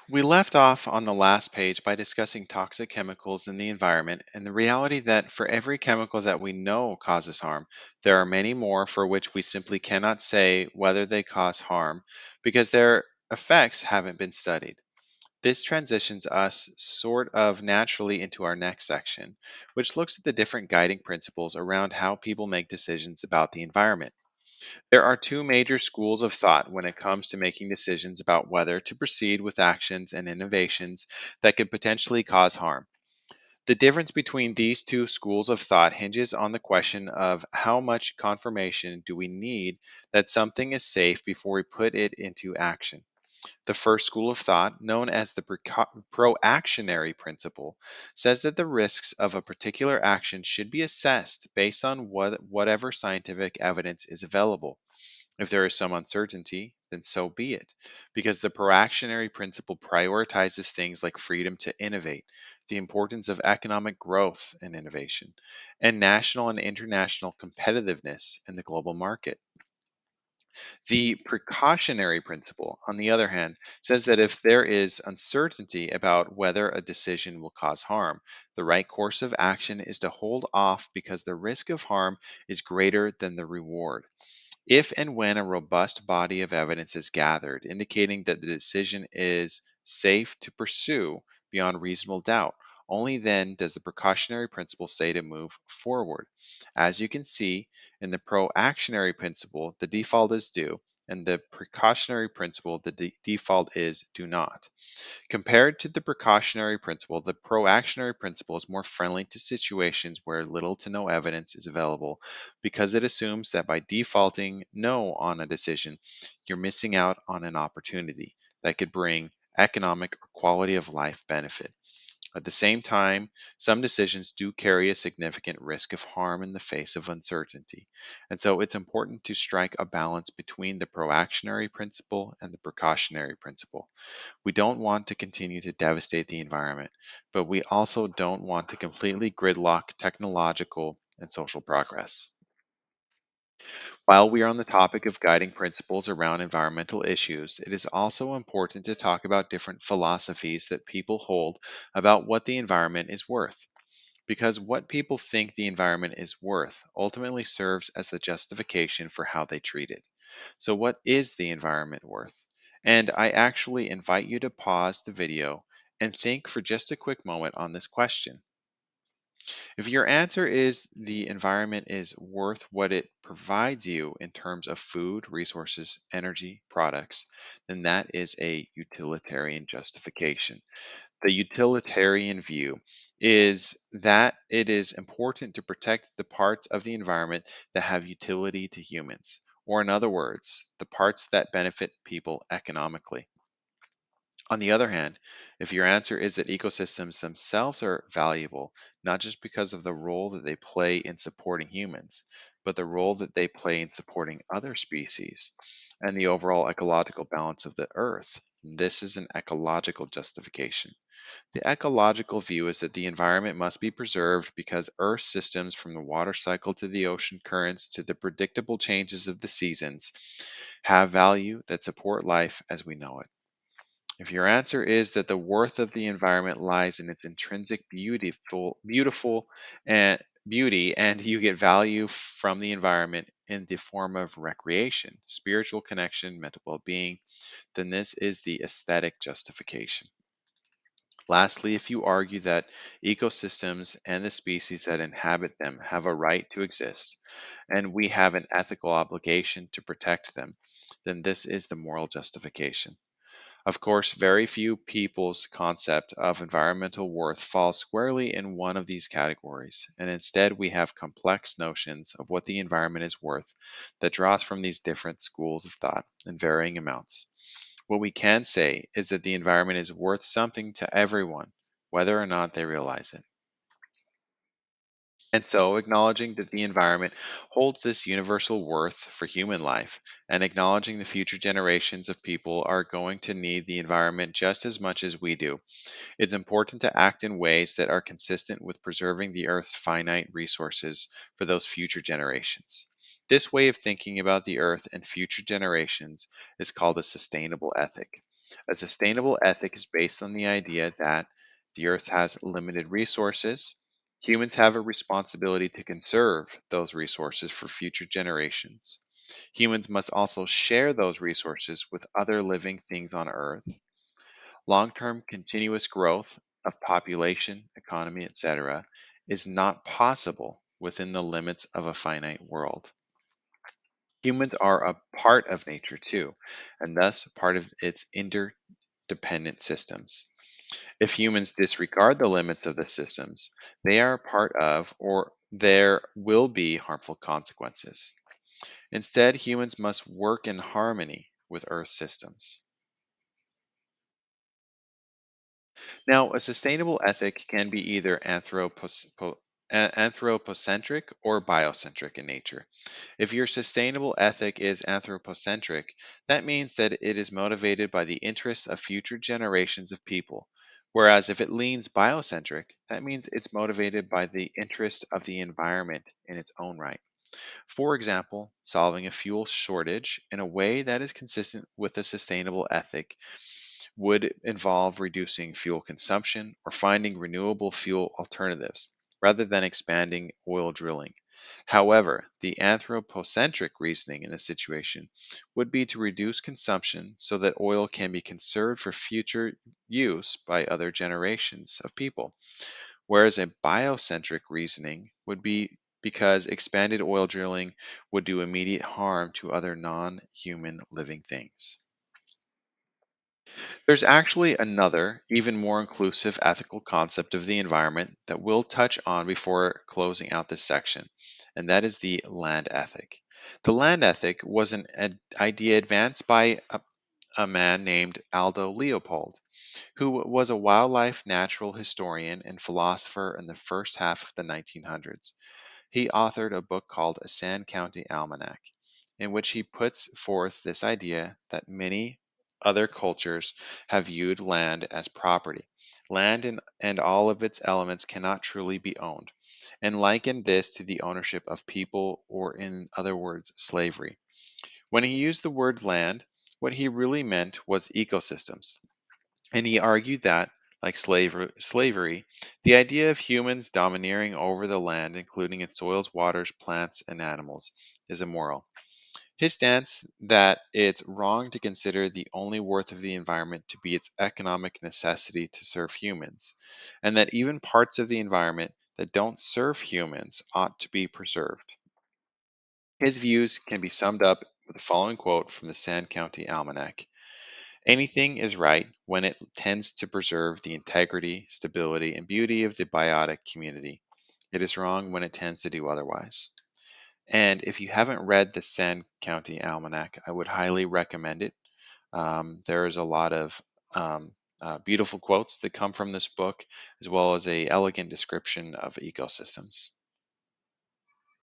We left off on the last page by discussing toxic chemicals in the environment and the reality that for every chemical that we know causes harm, there are many more for which we simply cannot say whether they cause harm because their effects haven't been studied. This transitions us sort of naturally into our next section, which looks at the different guiding principles around how people make decisions about the environment. There are two major schools of thought when it comes to making decisions about whether to proceed with actions and innovations that could potentially cause harm. The difference between these two schools of thought hinges on the question of how much confirmation do we need that something is safe before we put it into action. The first school of thought, known as the proactionary principle, says that the risks of a particular action should be assessed based on whatever scientific evidence is available. If there is some uncertainty, then so be it, because the proactionary principle prioritizes things like freedom to innovate, the importance of economic growth and innovation, and national and international competitiveness in the global market. The precautionary principle, on the other hand, says that if there is uncertainty about whether a decision will cause harm, the right course of action is to hold off because the risk of harm is greater than the reward. If and when a robust body of evidence is gathered indicating that the decision is safe to pursue beyond reasonable doubt, only then does the precautionary principle say to move forward. As you can see, in the proactionary principle, the default is do, and the precautionary principle, the default is do not. Compared to the precautionary principle, the proactionary principle is more friendly to situations where little to no evidence is available because it assumes that by defaulting no on a decision, you're missing out on an opportunity that could bring economic or quality of life benefit. At the same time, some decisions do carry a significant risk of harm in the face of uncertainty. And so it's important to strike a balance between the proactionary principle and the precautionary principle. We don't want to continue to devastate the environment, but we also don't want to completely gridlock technological and social progress. While we are on the topic of guiding principles around environmental issues, it is also important to talk about different philosophies that people hold about what the environment is worth. Because what people think the environment is worth ultimately serves as the justification for how they treat it. So, what is the environment worth? And I actually invite you to pause the video and think for just a quick moment on this question. If your answer is the environment is worth what it provides you in terms of food, resources, energy, products, then that is a utilitarian justification. The utilitarian view is that it is important to protect the parts of the environment that have utility to humans, or in other words, the parts that benefit people economically. On the other hand, if your answer is that ecosystems themselves are valuable, not just because of the role that they play in supporting humans, but the role that they play in supporting other species and the overall ecological balance of the earth, this is an ecological justification. The ecological view is that the environment must be preserved because Earth's systems, from the water cycle to the ocean currents to the predictable changes of the seasons, have value that support life as we know it. If your answer is that the worth of the environment lies in its intrinsic beautiful and beauty, and you get value from the environment in the form of recreation, spiritual connection, mental well-being, then this is the aesthetic justification. Lastly, if you argue that ecosystems and the species that inhabit them have a right to exist, and we have an ethical obligation to protect them, then this is the moral justification. Of course, very few people's concept of environmental worth falls squarely in one of these categories, and instead we have complex notions of what the environment is worth that draws from these different schools of thought in varying amounts. What we can say is that the environment is worth something to everyone, whether or not they realize it. And so, acknowledging that the environment holds this universal worth for human life, and acknowledging the future generations of people are going to need the environment just as much as we do, it's important to act in ways that are consistent with preserving the Earth's finite resources for those future generations. This way of thinking about the Earth and future generations is called a sustainable ethic. A sustainable ethic is based on the idea that the earth has limited resources. Humans have a responsibility to conserve those resources for future generations. Humans must also share those resources with other living things on earth. Long term continuous growth of population, economy, etc., is not possible within the limits of a finite world. Humans are a part of nature too, and thus part of its interdependent systems. If humans disregard the limits of the systems they are a part of, or there will be harmful consequences. Instead, humans must work in harmony with Earth systems. Now, a sustainable ethic can be either anthropocentric or biocentric in nature. If your sustainable ethic is anthropocentric, that means that it is motivated by the interests of future generations of people. Whereas if it leans biocentric, that means it's motivated by the interest of the environment in its own right. For example, solving a fuel shortage in a way that is consistent with a sustainable ethic would involve reducing fuel consumption or finding renewable fuel alternatives rather than expanding oil drilling. However, the anthropocentric reasoning in this situation would be to reduce consumption so that oil can be conserved for future use by other generations of people, whereas a biocentric reasoning would be because expanded oil drilling would do immediate harm to other non human living things. There's actually another, even more inclusive ethical concept of the environment that we'll touch on before closing out this section, and that is the land ethic. The land ethic was an idea advanced by a man named Aldo Leopold, who was a wildlife natural historian and philosopher in the first half of the 1900s. He authored a book called A Sand County Almanac, in which he puts forth this idea that many other cultures have viewed land as property. Land and all of its elements cannot truly be owned, and likened this to the ownership of people, or in other words, slavery. When he used the word land, what he really meant was ecosystems, and he argued that, like slavery, the idea of humans domineering over the land, including its soils, waters, plants, and animals, is immoral. His stance that it's wrong to consider the only worth of the environment to be its economic necessity to serve humans, and that even parts of the environment that don't serve humans ought to be preserved. His views can be summed up with the following quote from the Sand County Almanac. Anything is right when it tends to preserve the integrity, stability, and beauty of the biotic community. It is wrong when it tends to do otherwise. And if you haven't read the Sand County Almanac, I would highly recommend it. There is a lot of beautiful quotes that come from this book, as well as a elegant description of ecosystems.